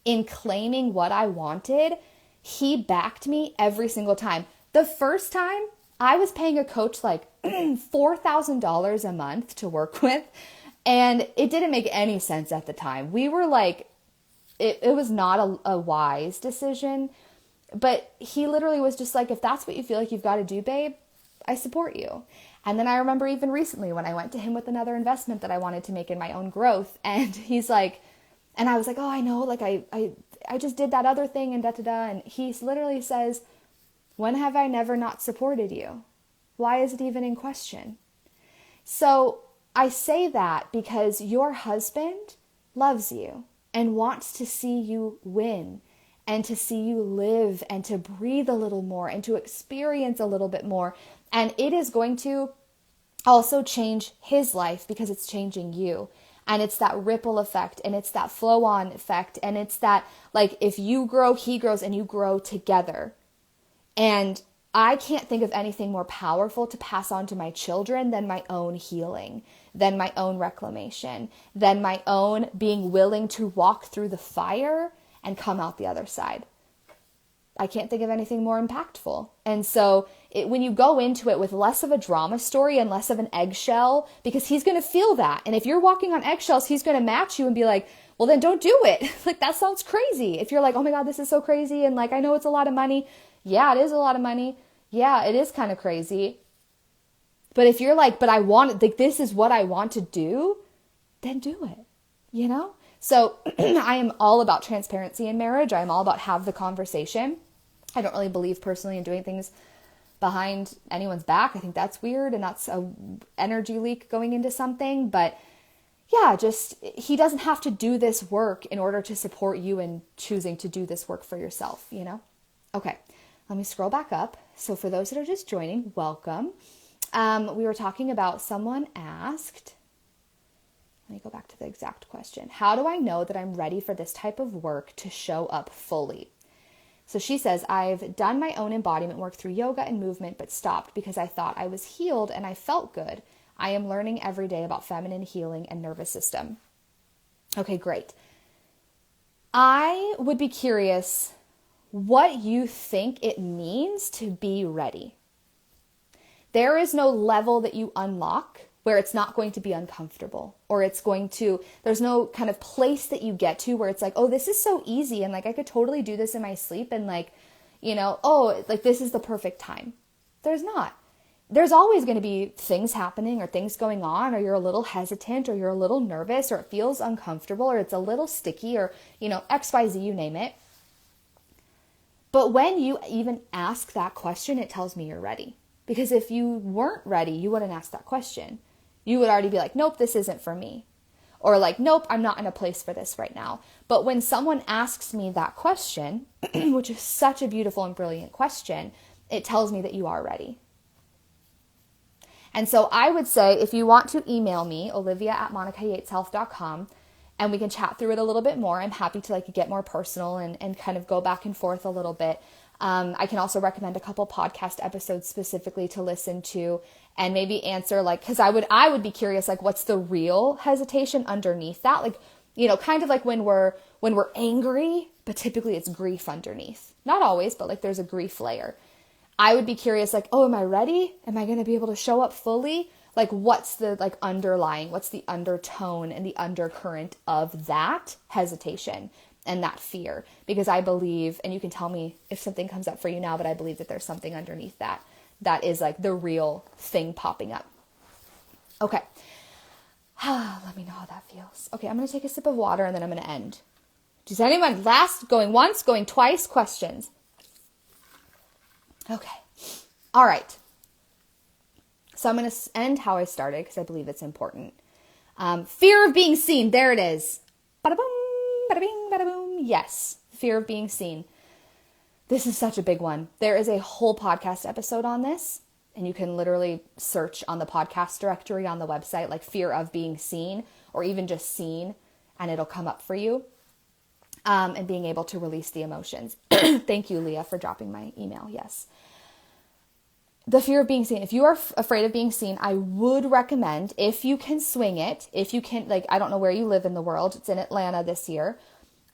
in claiming what I wanted, he backed me every single time. The first time I was paying a coach like $4,000 a month to work with, and it didn't make any sense at the time. We were like, it was not a wise decision, but he literally was just like, if that's what you feel like you've got to do, babe, I support you. And then I remember even recently when I went to him with another investment that I wanted to make in my own growth, and he's like, and I was like, oh, I know, like I just did that other thing and da-da-da. And he literally says, when have I never not supported you? Why is it even in question? So I say that because your husband loves you and wants to see you win and to see you live and to breathe a little more and to experience a little bit more. And it is going to also change his life because it's changing you. And it's that ripple effect, and it's that flow on effect. And it's that, like, if you grow, he grows, and you grow together. And I can't think of anything more powerful to pass on to my children than my own healing, than my own reclamation, than my own being willing to walk through the fire and come out the other side. I can't think of anything more impactful. And so when you go into it with less of a drama story and less of an eggshell, because he's going to feel that. And if you're walking on eggshells, he's going to match you and be like, well, then don't do it. Like, that sounds crazy. If you're like, oh my God, this is so crazy. And like, I know it's a lot of money. Yeah, it is a lot of money. Yeah, it is kind of crazy. But if you're like, but I want, like, this is what I want to do, then do it, you know? So I am all about transparency in marriage. I'm all about have the conversation. I don't really believe personally in doing things behind anyone's back. I think that's weird, and that's a energy leak going into something. But yeah, just, he doesn't have to do this work in order to support you in choosing to do this work for yourself, you know? Okay, let me scroll back up. So for those that are just joining, welcome. We were talking about, someone asked, let me go back to the exact question. How do I know that I'm ready for this type of work to show up fully? So she says, I've done my own embodiment work through yoga and movement, but stopped because I thought I was healed and I felt good. I am learning every day about feminine healing and nervous system. Okay, great. I would be curious what you think it means to be ready. There is no level that you unlock where it's not going to be uncomfortable, or there's no kind of place that you get to where it's like, oh, this is so easy. And like, I could totally do this in my sleep. And like, you know, oh, like this is the perfect time. There's not. There's always going to be things happening or things going on, or you're a little hesitant, or you're a little nervous, or it feels uncomfortable, or it's a little sticky, or, you know, XYZ, you name it. But when you even ask that question, it tells me you're ready. Because if you weren't ready, you wouldn't ask that question. You would already be like, nope, this isn't for me. Or like, nope, I'm not in a place for this right now. But when someone asks me that question, which is such a beautiful and brilliant question, it tells me that you are ready. And so I would say, if you want to email me, olivia@monicayateshealth.com, and we can chat through it a little bit more. I'm happy to like get more personal and kind of go back and forth a little bit. I can also recommend a couple podcast episodes specifically to listen to and maybe answer, like, because I would be curious, like, what's the real hesitation underneath that? Like, you know, kind of like when we're angry, but typically it's grief underneath. Not always, but like there's a grief layer. I would be curious, like, oh, am I ready? Am I going to be able to show up fully? Like, what's the like underlying, what's the undertone and the undercurrent of that hesitation and that fear? Because I believe, and you can tell me if something comes up for you now, but I believe that there's something underneath that is like the real thing popping up. Okay. Let me know how that feels. Okay, I'm going to take a sip of water and then I'm going to end. Does anyone going once, going twice, questions? Okay. All right. So I'm going to end how I started because I believe it's important. Fear of being seen. There it is. Bada boom, bada bing, bada boom. Yes. Fear of being seen. This is such a big one. There is a whole podcast episode on this, and you can literally search on the podcast directory on the website, like fear of being seen, or even just seen, and it'll come up for you. And being able to release the emotions. Thank you, Leah, for dropping my email. Yes. The fear of being seen. If you are afraid of being seen, I would recommend, if you can swing it, if you can, like, I don't know where you live in the world. It's in Atlanta this year.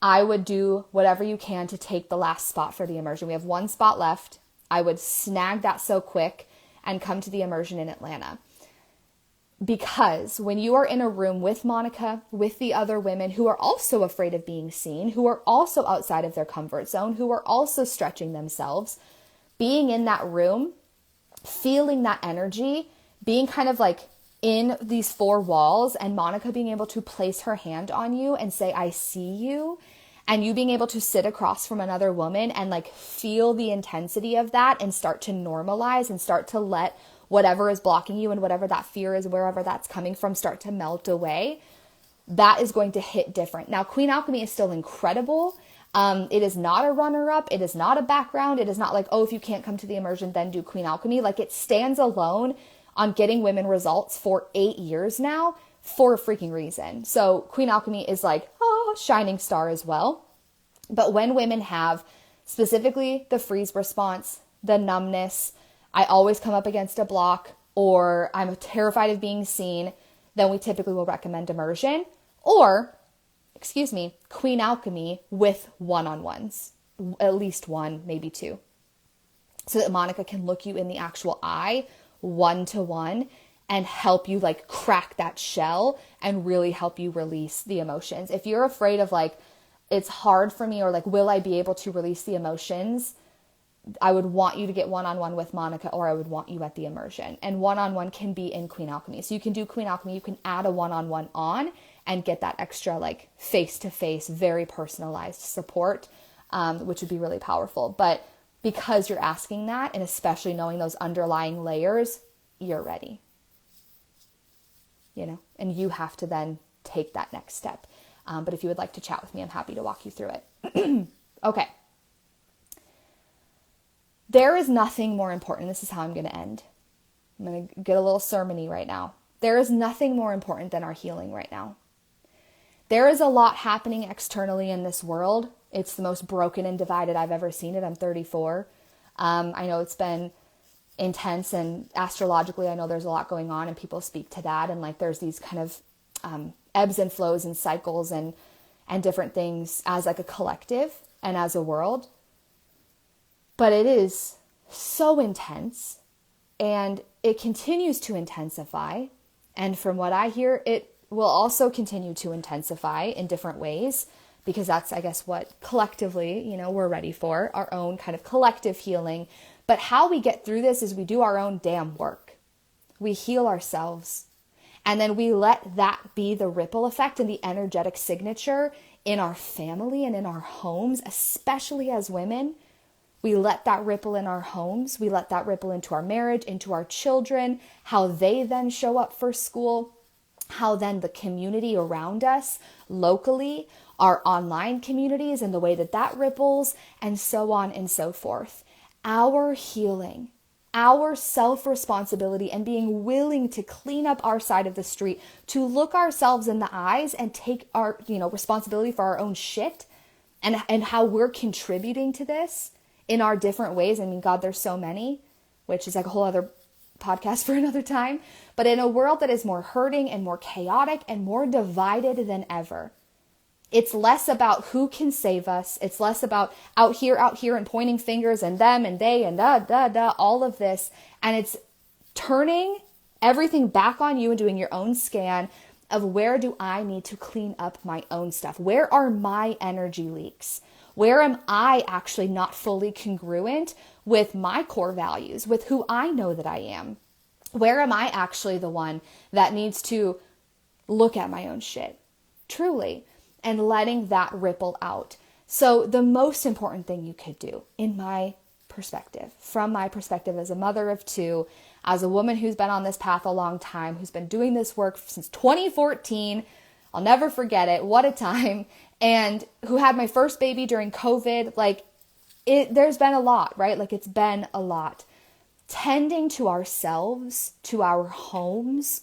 I would do whatever you can to take the last spot for the immersion. We have one spot left. I would snag that so quick and come to the immersion in Atlanta. Because when you are in a room with Monica, with the other women who are also afraid of being seen, who are also outside of their comfort zone, who are also stretching themselves, being in that room, feeling that energy, being kind of like in these four walls, and Monica being able to place her hand on you and say, I see you, and you being able to sit across from another woman and like feel the intensity of that and start to normalize and start to let whatever is blocking you and whatever that fear is, wherever that's coming from, start to melt away. That is going to hit different. Now, Queen Alchemy is still incredible. It is not a runner-up. It is not a background. It is not like, oh, if you can't come to the immersion, then do Queen Alchemy. Like, it stands alone on getting women results for 8 years now for a freaking reason. So Queen Alchemy is like, oh, shining star as well. But when women have specifically the freeze response, the numbness, I always come up against a block, or I'm terrified of being seen, then we typically will recommend immersion or, Queen Alchemy with one-on-ones, at least one, maybe two, so that Monica can look you in the actual eye, one-to-one, and help you like crack that shell and really help you release the emotions. If you're afraid of like, it's hard for me, or like, will I be able to release the emotions? I would want you to get one-on-one with Monica, or I would want you at the immersion. And one-on-one can be in Queen Alchemy. So you can do Queen Alchemy, you can add a one-on-one on and get that extra like face-to-face, very personalized support, which would be really powerful. But because you're asking that, and especially knowing those underlying layers, you're ready. You know, and you have to then take that next step. But if you would like to chat with me, I'm happy to walk you through it. Okay. There is nothing more important. This is how I'm going to end. I'm going to get a little sermony right now. There is nothing more important than our healing right now. There is a lot happening externally in this world. It's the most broken and divided I've ever seen it. I'm 34. I know it's been intense, and astrologically, I know there's a lot going on, and people speak to that. And like, there's these kind of ebbs and flows and cycles and different things as like a collective and as a world. But it is so intense, and it continues to intensify. And from what I hear, it will also continue to intensify in different ways, because that's, I guess, what collectively, you know, we're ready for, our own kind of collective healing. But how we get through this is we do our own damn work. We heal ourselves. And then we let that be the ripple effect and the energetic signature in our family and in our homes, especially as women. We let that ripple in our homes. We let that ripple into our marriage, into our children, how they then show up for school, how then the community around us locally, our online communities, and the way that that ripples, and so on and so forth. Our healing, our self-responsibility, and being willing to clean up our side of the street, to look ourselves in the eyes and take our, responsibility for our own shit and how we're contributing to this in our different ways. I mean, God, there's so many, which is like a whole other podcast for another time. But in a world that is more hurting and more chaotic and more divided than ever, it's less about who can save us. It's less about out here, and pointing fingers and them and they and all of this. And it's turning everything back on you and doing your own scan of, where do I need to clean up my own stuff? Where are my energy leaks? Where am I actually not fully congruent with my core values, with who I know that I am? Where am I actually the one that needs to look at my own shit, truly, and letting that ripple out? So the most important thing you could do, in my perspective, from my perspective as a mother of two, as a woman who's been on this path a long time, who's been doing this work since 2014, I'll never forget it, what a time, and who had my first baby during COVID, there's been a lot, right? It's been a lot. Tending to ourselves, to our homes,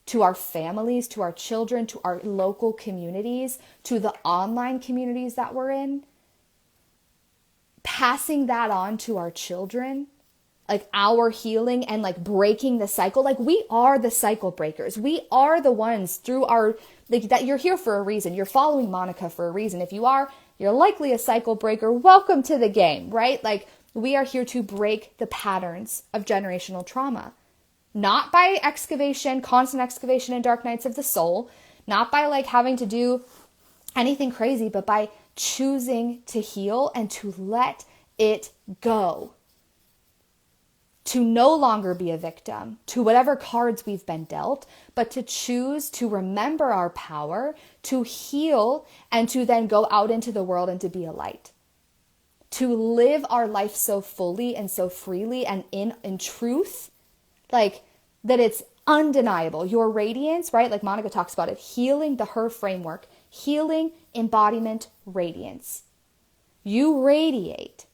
to our families, to our children, to our local communities, to the online communities that we're in, passing that on to our children, our healing and breaking the cycle. We are the cycle breakers. We are the ones through our, that you're here for a reason. You're following Monica for a reason. If you are, you're likely a cycle breaker. Welcome to the game, right? We are here to break the patterns of generational trauma. Not by excavation, constant excavation and dark nights of the soul, not by having to do anything crazy, but by choosing to heal and to let it go. To no longer be a victim to whatever cards we've been dealt, but to choose to remember our power, to heal, and to then go out into the world and to be a light. To live our life so fully and so freely and in truth, that it's undeniable. Your radiance, right? Monica talks about it, healing her framework, healing, embodiment, radiance. You radiate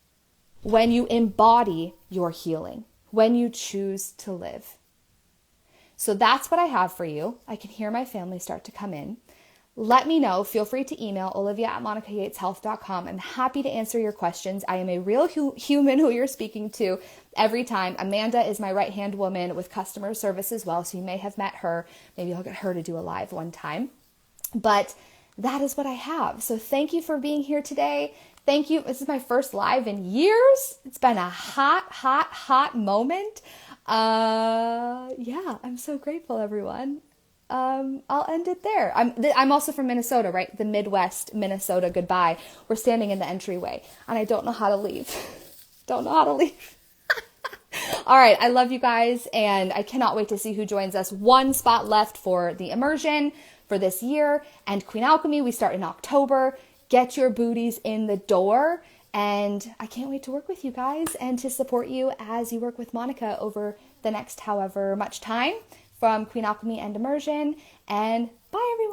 when you embody your healing, when you choose to live. So that's what I have for you. I can hear my family start to come in. Let me know. Feel free to email olivia@monicayateshealth.com. I'm happy to answer your questions. I am a real human who you're speaking to every time. Amanda is my right-hand woman with customer service as well, so you may have met her. Maybe I'll get her to do a live one time. But that is what I have. So thank you for being here today. Thank you. This is my first live in years. It's been a hot moment. I'm so grateful, everyone. I'll end it there. I'm also from Minnesota, right? The Midwest, Minnesota. Goodbye. We're standing in the entryway and I don't know how to leave. Don't know how to leave. All right, I love you guys, and I cannot wait to see who joins us. One spot left for the immersion for this year, and Queen Alchemy, we start in October. Get your booties in the door, and I can't wait to work with you guys and to support you as you work with Monica over the next however much time from Queen Alchemy and Immersion. And bye, everyone.